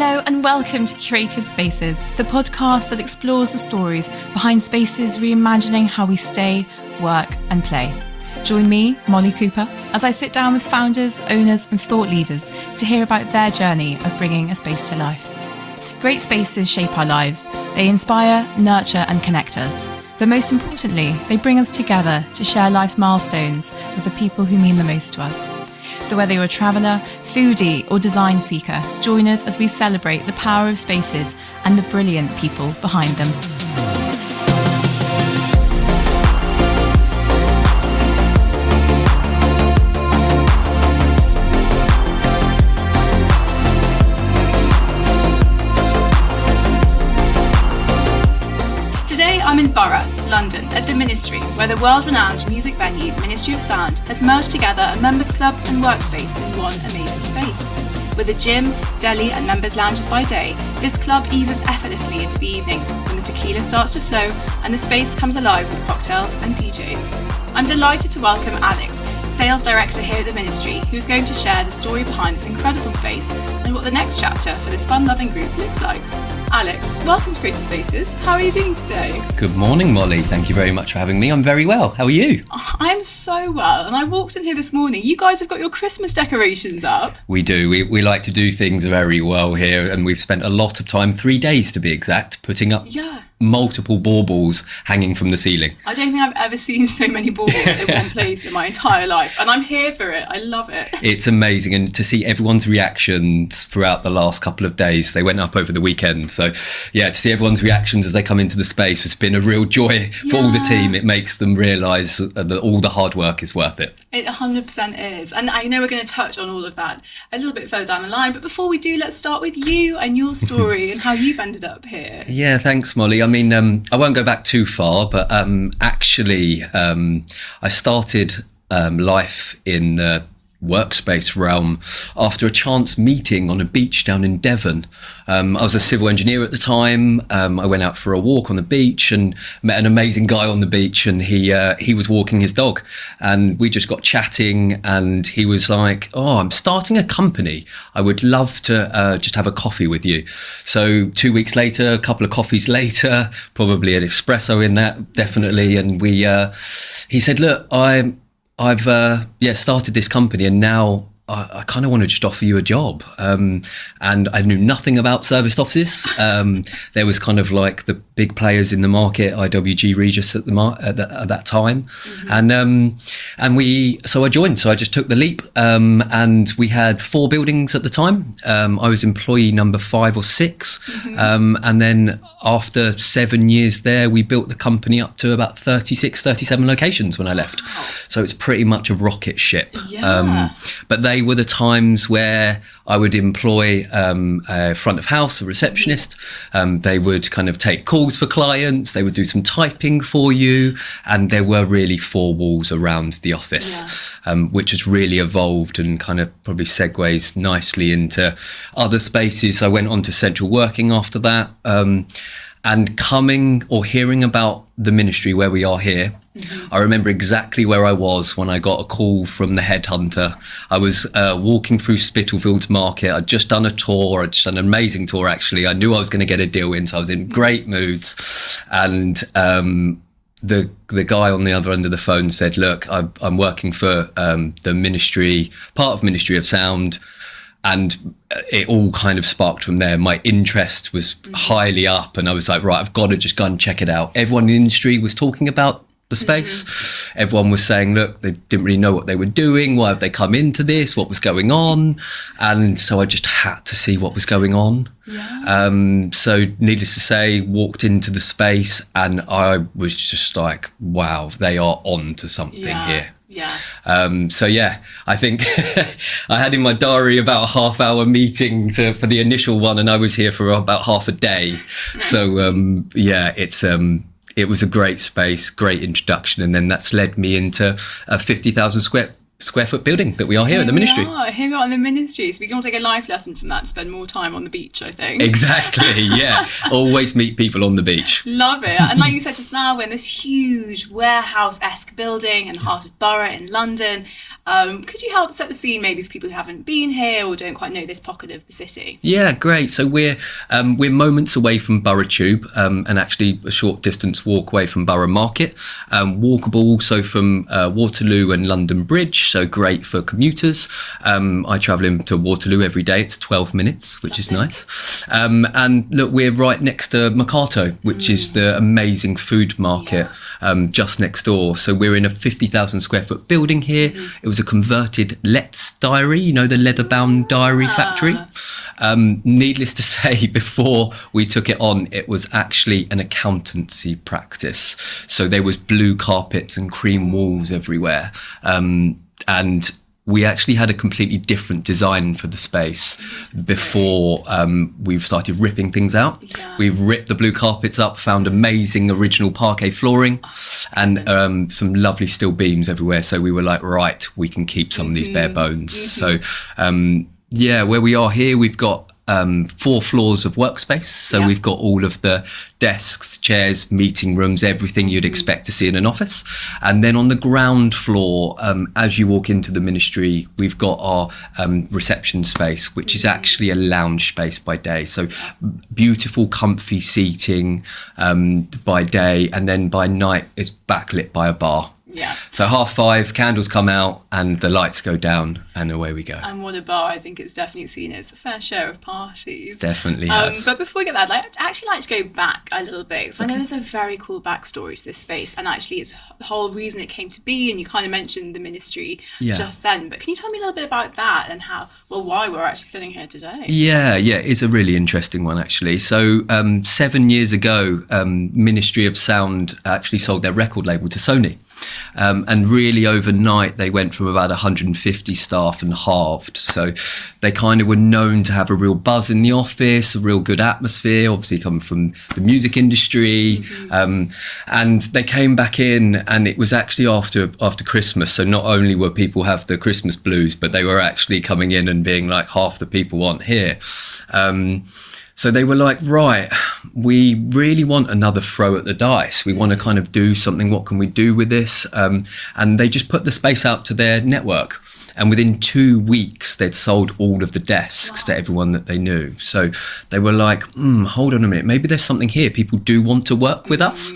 Hello and welcome to Curated Spaces, the podcast that explores the stories behind spaces reimagining how we stay, work and play. Join me, Molly Cooper, as I sit down with founders, owners and thought leaders to hear about their journey of bringing a space to life. Great spaces shape our lives. They inspire, nurture and connect us. But most importantly, they bring us together to share life's milestones with the people who mean the most to us. So whether you're a traveller, foodie or design seeker, join us as we celebrate the power of spaces and the brilliant people behind them. I'm in Borough, London, at the Ministry, where the world-renowned music venue Ministry of Sound has merged together a members club and workspace in one amazing space. With a gym, deli and members lounges by day, this club eases effortlessly into the evenings when the tequila starts to flow and the space comes alive with cocktails and DJs. I'm delighted to welcome Alex, Sales Director here at the Ministry, who's going to share the story behind this incredible space and what the next chapter for this fun-loving group looks like. Alex, welcome to Creative Spaces. How are you doing today? Good morning, Molly. Thank you very much for having me. I'm very well. How are you? I'm so well. And I walked in here this morning. You guys have got your Christmas decorations up. We do. We like to do things very well here. And we've spent a lot of time, 3 days to be exact, putting up multiple baubles hanging from the ceiling. I don't think I've ever seen so many baubles in one place in my entire life. And I'm here for it. I love it. It's amazing. And to see everyone's reactions throughout the last couple of days, they went up over the weekend. So yeah, to see everyone's reactions as they come into the space has been a real joy for all the team. It makes them realise that all the hard work is worth it. It 100% is. And I know we're going to touch on all of that a little bit further down the line. But before we do, let's start with you and your story and how you've ended up here. Yeah, thanks, Molly. I mean, I won't go back too far, but actually, I started life in the workspace realm after a chance meeting on a beach down in Devon. I was a civil engineer at the time. I went out for a walk on the beach and met an amazing guy on the beach, and he was walking his dog, and we just got chatting, and he was like, "Oh, I'm starting a company. I would love to just have a coffee with you." So 2 weeks later, a couple of coffees later, probably an espresso in that, definitely, and he said, "Look, I've started this company, and now I kind of want to just offer you a job." And I knew nothing about serviced offices. There was kind of like the big players in the market, IWG, Regis at that time, so I joined. So I just took the leap, and we had 4 buildings at the time. I was employee number 5 or 6, and then after 7 years there, we built the company up to about 36, 37 locations when I left. So it's pretty much a rocket ship. But they were the times where I would employ a front of house, a receptionist. They would kind of take calls for clients. They would do some typing for you. And there were really 4 walls around the office, which has really evolved and kind of probably segues nicely into other spaces. I went on to central working after that. And coming or hearing about the Ministry where we are here, I remember exactly where I was when I got a call from the headhunter. I was walking through Spitalfields Market. I'd just done a tour. I'd just done an amazing tour, actually. I knew I was going to get a deal in, so I was in great moods. And the guy on the other end of the phone said, "Look, I'm working for the Ministry, part of Ministry of Sound." And it all kind of sparked from there. My interest was highly up, and I was like, right, I've got to just go and check it out. Everyone in the industry was talking about the space. Everyone was saying, look, they didn't really know what they were doing. Why have they come into this? What was going on? And so I just had to see what was going on. So needless to say, walked into the space, and I was just like, wow, they are on to something here. I think I had in my diary about a half-hour meeting for the initial one, and I was here for about half a day. So it was a great space, great introduction, and then that's led me into a 50,000 square foot building that we are here at the Ministry. Here we are in the Ministry, so we can all take a life lesson from that, spend more time on the beach, I think. Exactly, yeah. Always meet people on the beach. Love it. And like you said just now, we're in this huge warehouse-esque building in the heart of Borough in London. Could you help set the scene maybe for people who haven't been here or don't quite know this pocket of the city? Yeah, great. So we're moments away from Borough Tube, and actually a short distance walk away from Borough Market. Walkable also from Waterloo and London Bridge, so great for commuters. I travel into Waterloo every day. It's 12 minutes, which is nice. And look, we're right next to Mercato, which is the amazing food market just next door. So we're in a 50,000 square foot building here. It was a converted Let's Diary, you know, the leather-bound diary factory. Needless to say, before we took it on, it was actually an accountancy practice. So there was blue carpets and cream walls everywhere. And we actually had a completely different design for the space before we've started ripping things out. We've ripped the blue carpets up, found amazing original parquet flooring and some lovely steel beams everywhere. So we were like, right, we can keep some of these bare bones. So where we are here, we've got 4 floors of workspace. So we've got all of the desks, chairs, meeting rooms, everything you'd expect to see in an office. And then on the ground floor, as you walk into the ministry, we've got our reception space, which is actually a lounge space by day. So beautiful, comfy seating by day. And then by night, it's backlit by a bar. Yeah. So 5:30, candles come out and the lights go down and away we go. And what a bar. I think it's definitely seen as a fair share of parties. Definitely has. But before we get that, I'd actually like to go back a little bit, because I know there's a very cool backstory to this space, and actually it's the whole reason it came to be, and you kind of mentioned the ministry just then. But can you tell me a little bit about that and why we're actually sitting here today? Yeah, it's a really interesting one actually. So 7 years ago, Ministry of Sound actually sold their record label to Sony. And really overnight they went from about 150 staff and halved. So they kind of were known to have a real buzz in the office, a real good atmosphere, obviously coming from the music industry. And they came back in, and it was actually after Christmas. So not only were people have the Christmas blues, but they were actually coming in and being like, half the people aren't here. So they were like, right, we really want another throw at the dice. We want to kind of do something. What can we do with this? And they just put the space out to their network. And within 2 weeks, they'd sold all of the desks to everyone that they knew. So they were like, hold on a minute, maybe there's something here. People do want to work with us.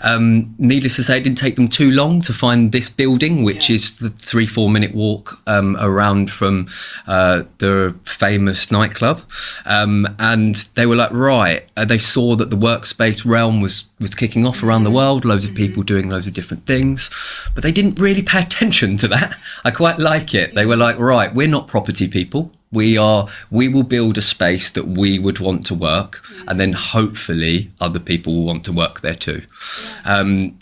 Needless to say, it didn't take them too long to find this building, which is the 3-4 minute walk around from the famous nightclub. And they were like, right, they saw that the workspace realm was kicking off around the world, loads of people doing loads of different things, but they didn't really pay attention to that. I quite like it. They were like, right, we're not property people. We will build a space that we would want to work, and then hopefully other people will want to work there too.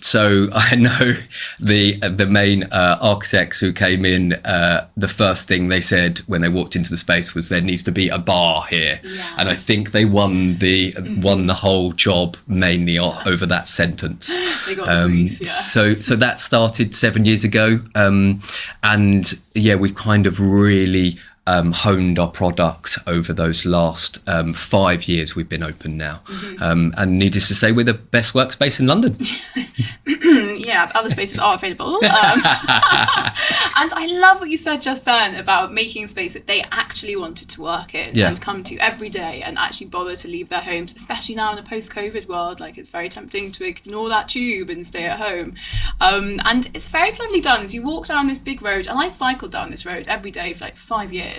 So I know the main architects who came in, the first thing they said when they walked into the space was there needs to be a bar here. And I think they won the whole job mainly over that sentence. They got the brief, So that started 7 years ago, and we've kind of really honed our product over those last 5 years we've been open now. And needless to say, we're the best workspace in London. Other spaces are available. And I love what you said just then about making a space that they actually wanted to work in and come to every day and actually bother to leave their homes, especially now in a post-COVID world. Like, it's very tempting to ignore that tube and stay at home. And it's very cleverly done. As you walk down this big road, and I cycled down this road every day for like 5 years,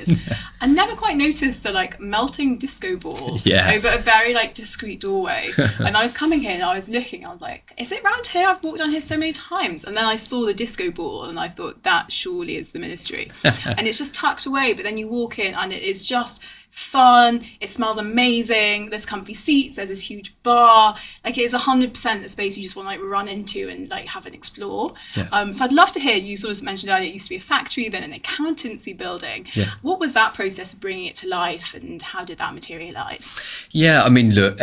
and never quite noticed the like melting disco ball over a very like discreet doorway. And I was coming here and I was looking, I was like, is it round here? I've walked down here so many times. And then I saw the disco ball and I thought, that surely is the ministry. And it's just tucked away, but then you walk in and it is just fun, it smells amazing, there's comfy seats, there's this huge bar. Like, it is 100% a space you just want to like run into and like have and explore. So I'd love to hear, you sort of mentioned earlier it used to be a factory, then an accountancy building. What was that process of bringing it to life, and how did that materialize? I mean, look,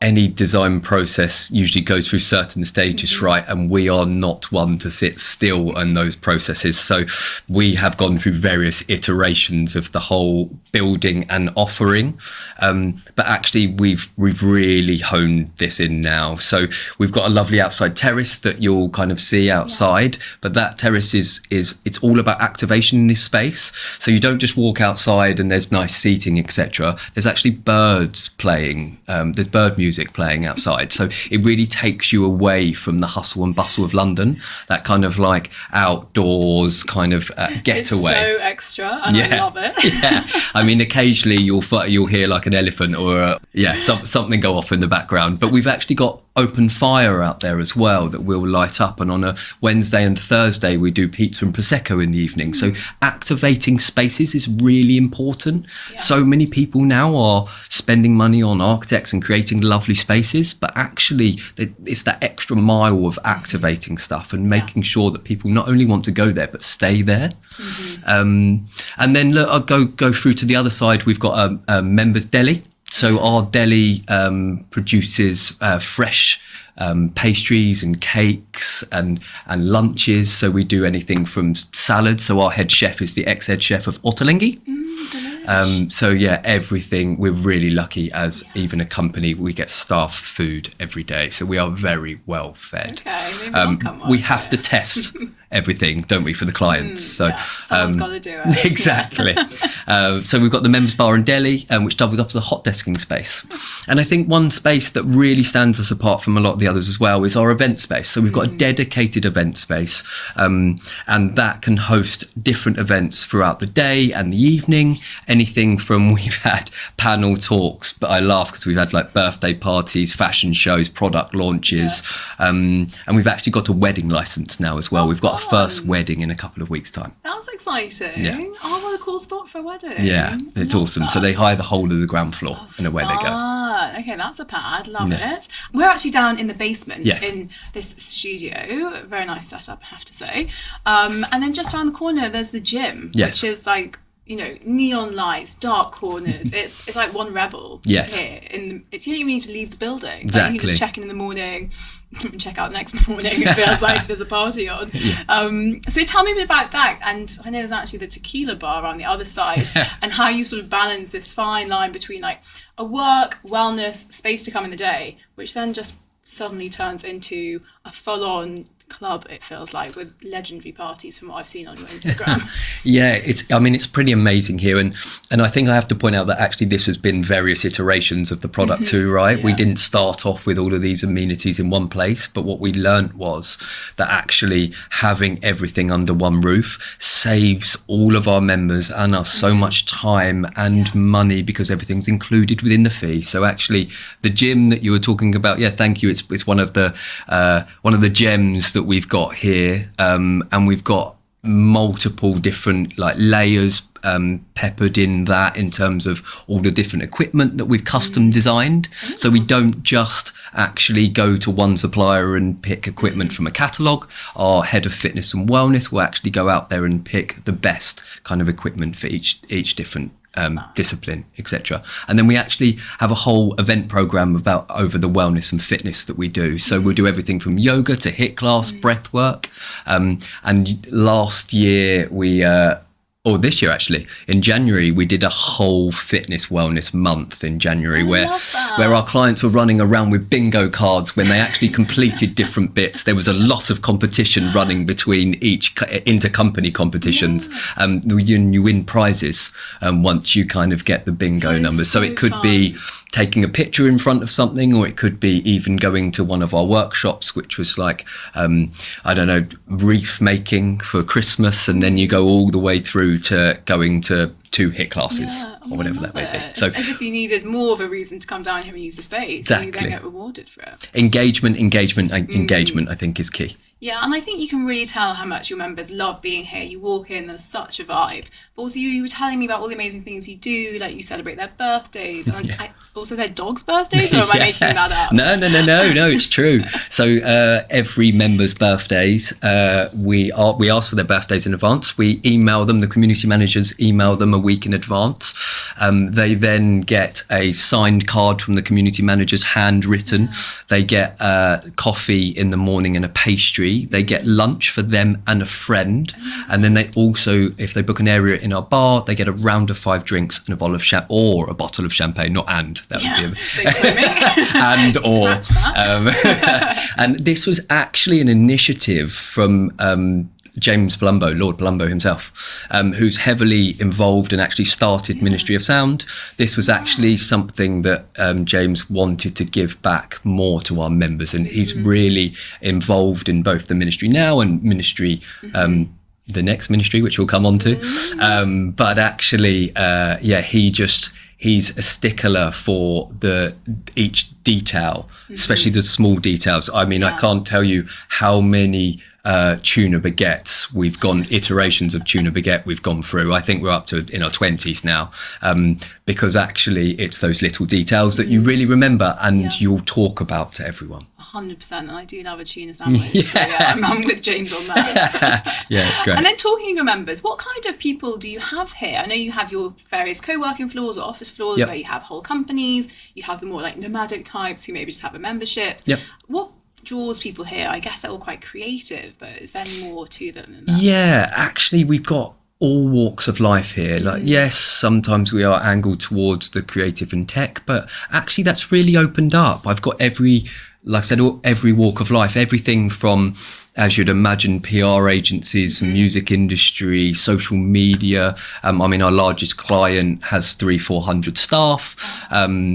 any design process usually goes through certain stages, right? And we we are not one to sit still in those processes. So we have gone through various iterations of the whole building and offering, but actually we've really honed this in now. So we've got a lovely outside terrace that you'll kind of see outside, but that terrace is it's all about activation in this space. So you don't just walk outside and there's nice seating, etc. There's actually birds playing, there's bird music playing outside, so it really takes you away from the hustle and bustle of London, that kind of like outdoors kind of getaway. It's so extra, and I love it. Yeah, I mean, occasionally you'll hear like an elephant or something go off in the background, but we've actually got open fire out there as well that will light up, and on a Wednesday and Thursday we do pizza and prosecco in the evening. So activating spaces is really important. So many people now are spending money on architects and creating lovely spaces, but actually it's that extra mile of activating stuff and making sure that people not only want to go there but stay there. And then look, I'll go through to the other side. We've got a members deli. So our deli produces fresh pastries and cakes and lunches. So we do anything from salads. So our head chef is the ex-head chef of Ottolenghi. So yeah, everything. We're really lucky as even a company. We get staff food every day, so we are very well fed. Okay, maybe I'll come we have to test everything, don't we, for the clients? So someone's got to do it. Exactly. So we've got the members bar and deli, which doubles up as a hot desking space. And I think one space that really stands us apart from a lot of the others as well is our event space. So we've got a dedicated event space, and that can host different events throughout the day and the evening. Anything from, we've had panel talks, but I laugh because we've had like birthday parties, fashion shows, product launches, and we've actually got a wedding license now as well. We've got our first wedding in a couple of weeks' time. That's exciting. Yeah. Oh, what a cool spot for a wedding. Yeah, it's awesome. So they hire the whole of the ground floor and away they go. Okay, that's a pad. Love it. We're actually down in the basement in this studio. Very nice setup, I have to say. And then just around the corner, there's the gym, which is like, you know, neon lights, dark corners. It's like one rebel here. You don't even need to leave the building. Exactly. Like you can just check in the morning and check out the next morning. It feels like there's a party on. So tell me a bit about that. And I know there's actually the tequila bar on the other side and how you sort of balance this fine line between like a work, wellness, space to come in the day, which then just suddenly turns into a full-on club, it feels like, with legendary parties from what I've seen on your Instagram. It's pretty amazing here, and I think I have to point out that actually this has been various iterations of the product too, right? We didn't start off with all of these amenities in one place, but what we learned was that actually having everything under one roof saves all of our members and us so much time and money, because everything's included within the fee. So actually the gym that you were talking about, thank you, it's one of the gems that we've got here, and we've got multiple different like layers peppered in that, in terms of all the different equipment that we've custom designed. So we don't just actually go to one supplier and pick equipment from a catalogue. Our head of fitness and wellness will actually go out there and pick the best kind of equipment for each different discipline, etc. And then we actually have a whole event program about over the wellness and fitness that we do. So we'll do everything from yoga to HIIT class, breath work. And last year this year actually, in January, we did a whole fitness wellness month in January where our clients were running around with bingo cards when they actually completed different bits. There was a lot of competition running between each intercompany competitions. You win prizes once you kind of get the bingo numbers. So it could be taking a picture in front of something, or it could be even going to one of our workshops, which was like, wreath making for Christmas, and then you go all the way through to going to 2 HIIT classes or whatever that may be. So as if you needed more of a reason to come down here and use the space, exactly. And you then get rewarded for it. Engagement, I think is key. Yeah, and I think you can really tell how much your members love being here. You walk in, there's such a vibe. But also you were telling me about all the amazing things you do, like you celebrate their birthdays, and also their dogs' birthdays, or am I making that up? No, it's true. So every member's birthdays, we ask for their birthdays in advance. We email them, the community managers email them a week in advance. They then get a signed card from the community managers, handwritten. They get coffee in the morning and a pastry ministry, they get lunch for them and a friend. And then they also, if they book an area in our bar, they get a round of 5 drinks and a bottle of or a bottle of champagne, not and. That would be and this was actually an initiative from James Blumbo, Lord Blumbo himself, who's heavily involved and actually started Ministry of Sound. This was actually something that James wanted to give back more to our members, and he's really involved in both the ministry now and ministry the next ministry, which we'll come on to. But actually, he's a stickler for each detail, especially the small details. I mean, I can't tell you how many tuna baguettes iterations of tuna baguette we've gone through. I think we're up to in our 20s now, because actually it's those little details that you really remember and you'll talk about to everyone. 100%, and I do love a tuna sandwich. So I'm with James on that. It's great. And then talking of members, what kind of people do you have here? I know you have your various co-working floors or office floors where you have whole companies. You have the more like nomadic types who maybe just have a membership. What draws people here? I guess they're all quite creative, but is there any more to them than that? Yeah, actually we've got all walks of life here. Like, yes, sometimes we are angled towards the creative and tech, but actually that's really opened up. I've got every walk of life, everything from, as you'd imagine, PR agencies, music industry, social media. I mean, our largest client has 300-400 staff.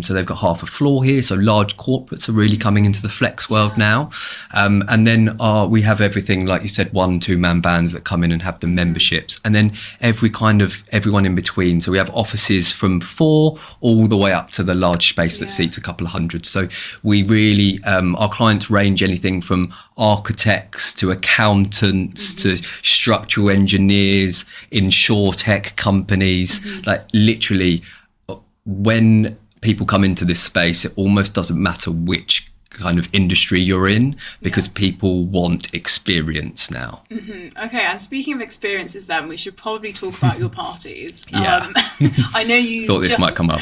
So they've got half a floor here. So large corporates are really coming into the flex world now. And then we have everything, like you said, 1-2 man bands that come in and have the memberships. And then everyone in between. So we have offices from 4 all the way up to the large space that seats a couple of hundred. So we really, our clients range anything from architects to accountants to structural engineers, insure-tech companies. Like literally, when people come into this space, it almost doesn't matter which kind of industry you're in, because people want experience now. Okay, and speaking of experiences, then we should probably talk about your parties. I know you thought this might come up.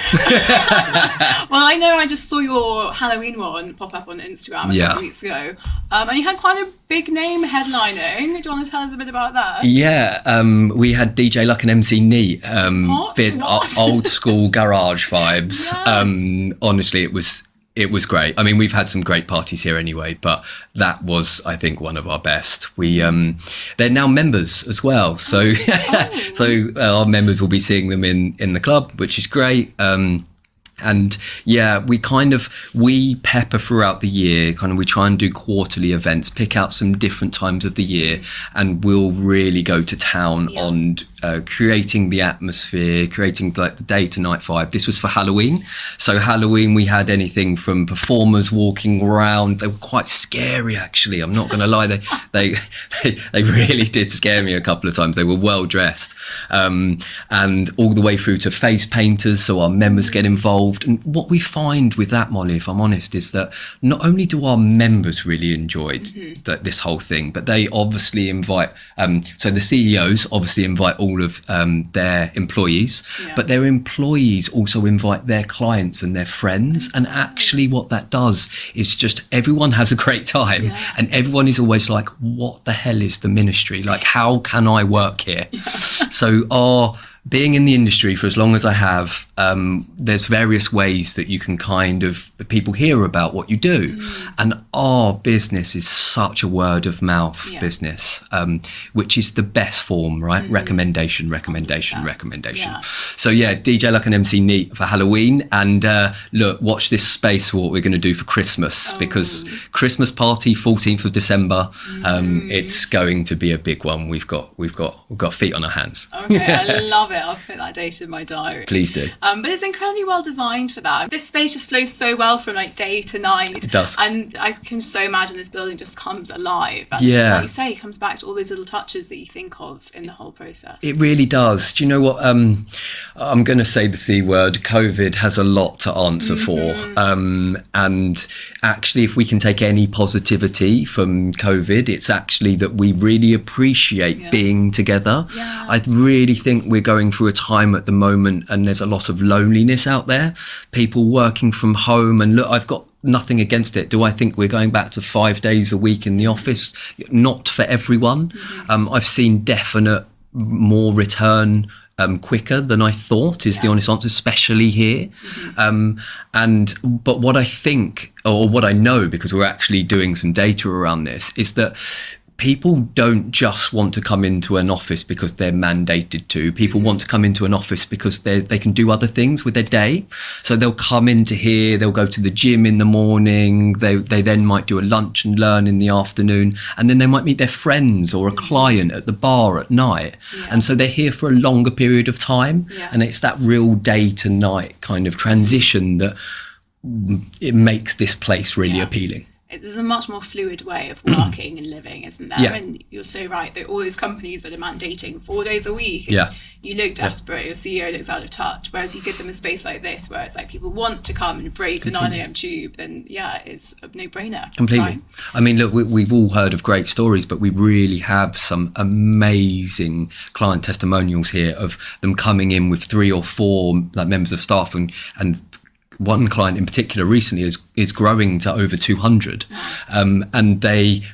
Well, I know I just saw your Halloween one pop up on Instagram a couple of weeks ago, and you had quite a big name headlining. Do you want to tell us a bit about that? We had DJ Luck and MC Neat, old school garage vibes. Honestly, it was great. I mean, we've had some great parties here anyway, but that was, I think, one of our best. They're now members as well. So, so our members will be seeing them in the club, which is great. And we pepper throughout the year, we try and do quarterly events, pick out some different times of the year, and we'll really go to town on creating the atmosphere, creating like the day to night vibe. This was for Halloween. So Halloween, we had anything from performers walking around. They were quite scary, actually. I'm not going to lie. They really did scare me a couple of times. They were well dressed, and all the way through to face painters. So our members get involved. And what we find with that, Molly, if I'm honest, is that not only do our members really enjoy this whole thing, but they obviously invite, so the CEOs obviously invite all of their employees, but their employees also invite their clients and their friends. And actually what that does is just everyone has a great time, and everyone is always like, what the hell is the ministry? Like, how can I work here? So being in the industry for as long as I have, there's various ways that you can people hear about what you do. And our business is such a word of mouth business, which is the best form, right? Recommendation. So DJ Luck and MC Neat for Halloween. And look, watch this space for what we're going to do for Christmas, because Christmas party, 14th of December, it's going to be a big one. We've got feet on our hands. Okay, I love it. I'll put that date in my diary. Please do. But it's incredibly well designed for that. This space just flows so well from like day to night. It does. And I can so imagine this building just comes alive. And like you say, it comes back to all those little touches that you think of in the whole process. It really does. Do you know what? I'm going to say the C word. COVID has a lot to answer for. And actually, if we can take any positivity from COVID, it's actually that we really appreciate being together. I really think we're going through a time at the moment, and there's a lot of loneliness out there, people working from home. And look, I've got nothing against it. Do I think we're going back to 5 days a week in the office? Not for everyone. I've seen definite more return quicker than I thought is the honest answer, especially here. But what I think, or what I know, because we're actually doing some data around this, is that people don't just want to come into an office because they're mandated to. People want to come into an office because they can do other things with their day. So they'll come into here, they'll go to the gym in the morning, they then might do a lunch and learn in the afternoon, and then they might meet their friends or a client at the bar at night. And so they're here for a longer period of time. And it's that real day to night kind of transition that it makes this place really appealing. There's a much more fluid way of working and living, isn't there? And you're so right that all those companies that are mandating 4 days a week, you look desperate, your CEO looks out of touch, whereas you give them a space like this where it's like people want to come and brave the 9 a.m. tube, then it's a no-brainer. Completely. Right? I mean, look, we've all heard of great stories, but we really have some amazing client testimonials here of them coming in with 3 or 4 like members of staff, and one client in particular recently is growing to over 200. And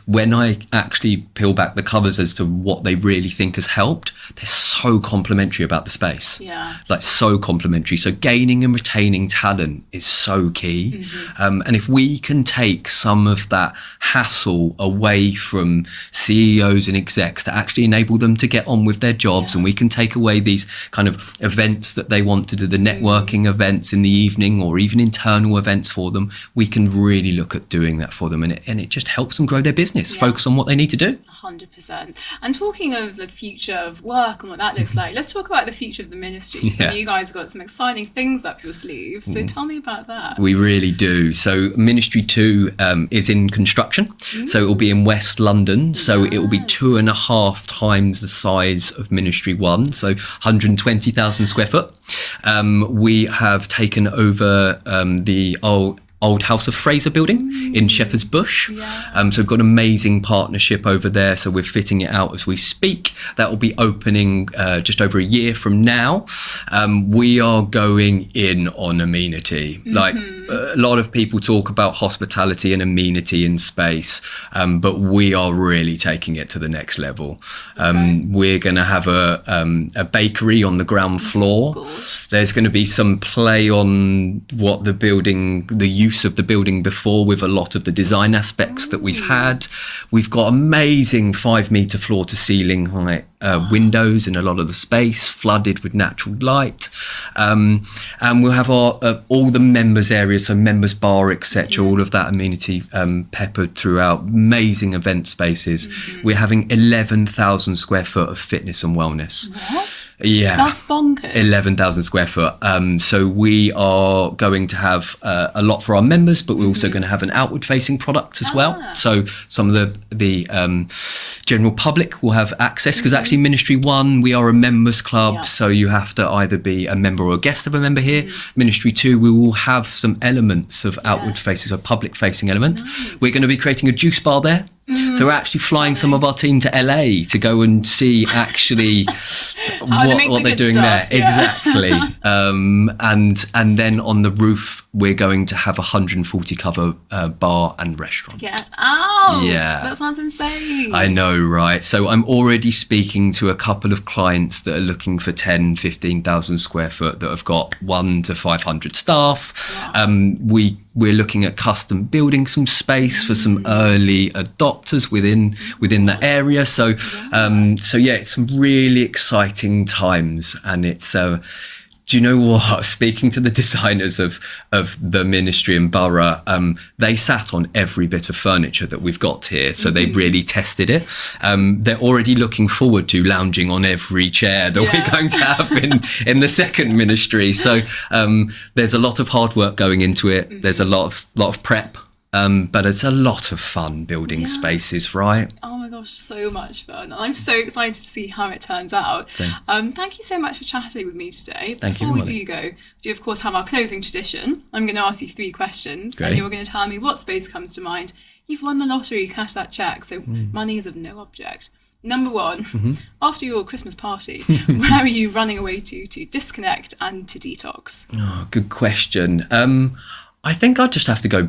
when I actually peel back the covers as to what they really think has helped, they're so complimentary about the space. Like so complimentary. So gaining and retaining talent is so key. And if we can take some of that hassle away from CEOs and execs to actually enable them to get on with their jobs, and we can take away these kind of events that they want to do, the networking events in the evening, or even internal events for them, we can really look at doing that for them, and it just helps them grow their business, focus on what they need to do. 100%. And talking of the future of work and what that looks like, let's talk about the future of the ministry. So you guys have got some exciting things up your sleeves, so tell me about that. We really do. So Ministry 2 is in construction, so it will be in West London, so it will be 2.5 times the size of Ministry 1, so 120,000 square foot. We have taken over the old House of Fraser building in Shepherd's Bush. So we've got an amazing partnership over there. So we're fitting it out as we speak. That will be opening just over a year from now. We are going in on amenity. Like a lot of people talk about hospitality and amenity in space, but we are really taking it to the next level. We're going to have a bakery on the ground floor. There's going to be some play on what the use of the building before, with a lot of the design aspects that we've had. We've got amazing 5-meter floor to ceiling height windows in a lot of the space, flooded with natural light. And we'll have all the members areas, so members bar, etc., all of that amenity peppered throughout. Amazing event spaces. We're having 11,000 square foot of fitness and wellness. What? Yeah, that's bonkers. 11,000 square foot. So we are going to have a lot for our members, but we're also going to have an outward facing product as well. So some of the general public will have access, because actually Ministry 1, we are a members club, so you have to either be a member or a guest of a member here. Ministry 2, we will have some elements of outward facing, so public facing elements. We're going to be creating a juice bar there. So we're actually flying some of our team to LA to go and see actually what they're doing stuff. there. Exactly. And then on the roof, we're going to have 140 cover bar and restaurant. Get out. Yeah. That sounds insane. I know, right? So I'm already speaking to a couple of clients that are looking for 10, 15,000 square foot that have got 1 to 500 staff. We're looking at custom building some space for some early adopters within that area. So it's some really exciting times, and it's do you know what? Speaking to the designers of the ministry and borough, they sat on every bit of furniture that we've got here. So they really tested it. They're already looking forward to lounging on every chair that we're going to have in the second ministry. So there's a lot of hard work going into it. There's a lot of prep. But it's a lot of fun building spaces, right? Oh my gosh, so much fun. I'm so excited to see how it turns out. Thank you so much for chatting with me today. Before we do go, we of course have our closing tradition. I'm going to ask you 3 questions, and you're going to tell me what space comes to mind. You've won the lottery, cash that check, so money is of no object. Number 1, after your Christmas party, where are you running away to disconnect and to detox? Oh, good question. I think I'd just have to go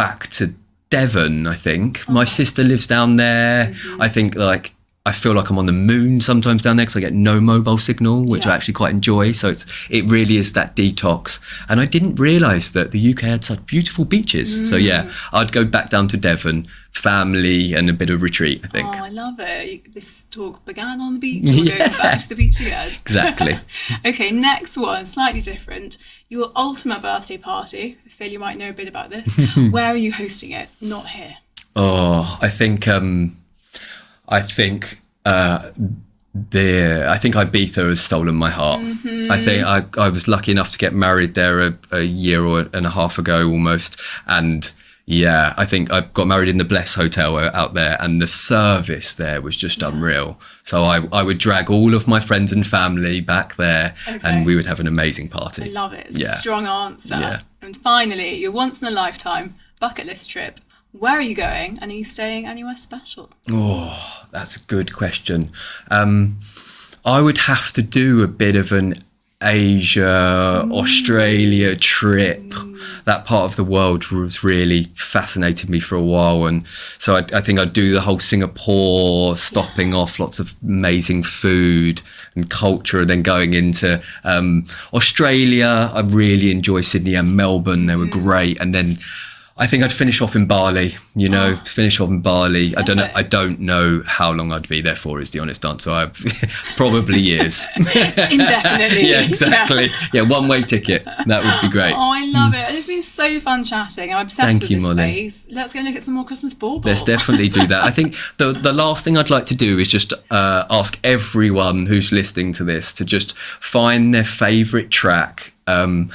back to Devon, I think. My sister lives down there. I think like I feel like I'm on the moon sometimes down there because I get no mobile signal, which I actually quite enjoy. So it really is that detox. And I didn't realise that the UK had such beautiful beaches. So yeah, I'd go back down to Devon, family and a bit of retreat, I think. Oh, I love it. This talk began on the beach. We're going back to the beach again. Exactly. Okay, next one, slightly different. Your ultimate birthday party. I feel you might know a bit about this. Where are you hosting it? Not here. Oh, I think Ibiza has stolen my heart. I think I was lucky enough to get married there a year and a half ago almost, and yeah, I think I got married in the Bless Hotel out there, and the service there was just unreal. So I would drag all of my friends and family back there, and we would have an amazing party. I love it. It's a strong answer. Yeah. And finally, your once in a lifetime bucket list trip. Where are you going, and are you staying anywhere special? Oh, that's a good question. I would have to do a bit of an Asia, Australia trip. That part of the world was really fascinated me for a while, and so I think I'd do the whole Singapore, stopping off lots of amazing food and culture, and then going into Australia. I really enjoy Sydney and Melbourne. They were great, and then I think I'd finish off in Bali, I don't know how long I'd be there for, is the honest answer. Probably years. Indefinitely. Yeah, exactly. Yeah, one-way ticket. That would be great. Oh, I love it. It's been so fun chatting. I'm obsessed with this space. Let's go and look at some more Christmas baubles. Let's definitely do that. I think the last thing I'd like to do is just ask everyone who's listening to this to just find their favourite track, and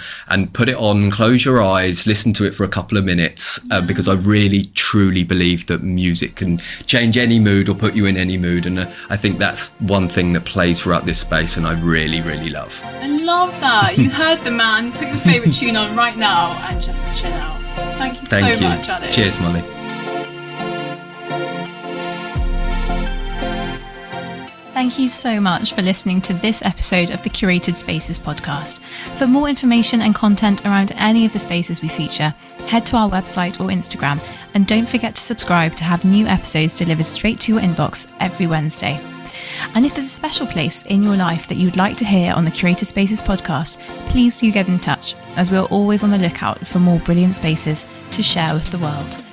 put it on, close your eyes, listen to it for a couple of minutes, because I really truly believe that music can change any mood or put you in any mood, and I think that's one thing that plays throughout this space and I really, really love. I love that. You heard the man. Put your favourite tune on right now and just chill out. Thank you so much, Alex. Cheers, Molly. Thank you so much for listening to this episode of the Curated Spaces podcast. For more information and content around any of the spaces we feature, head to our website or Instagram, and don't forget to subscribe to have new episodes delivered straight to your inbox every Wednesday. And if there's a special place in your life that you'd like to hear on the Curated Spaces podcast, please do get in touch, as we're always on the lookout for more brilliant spaces to share with the world.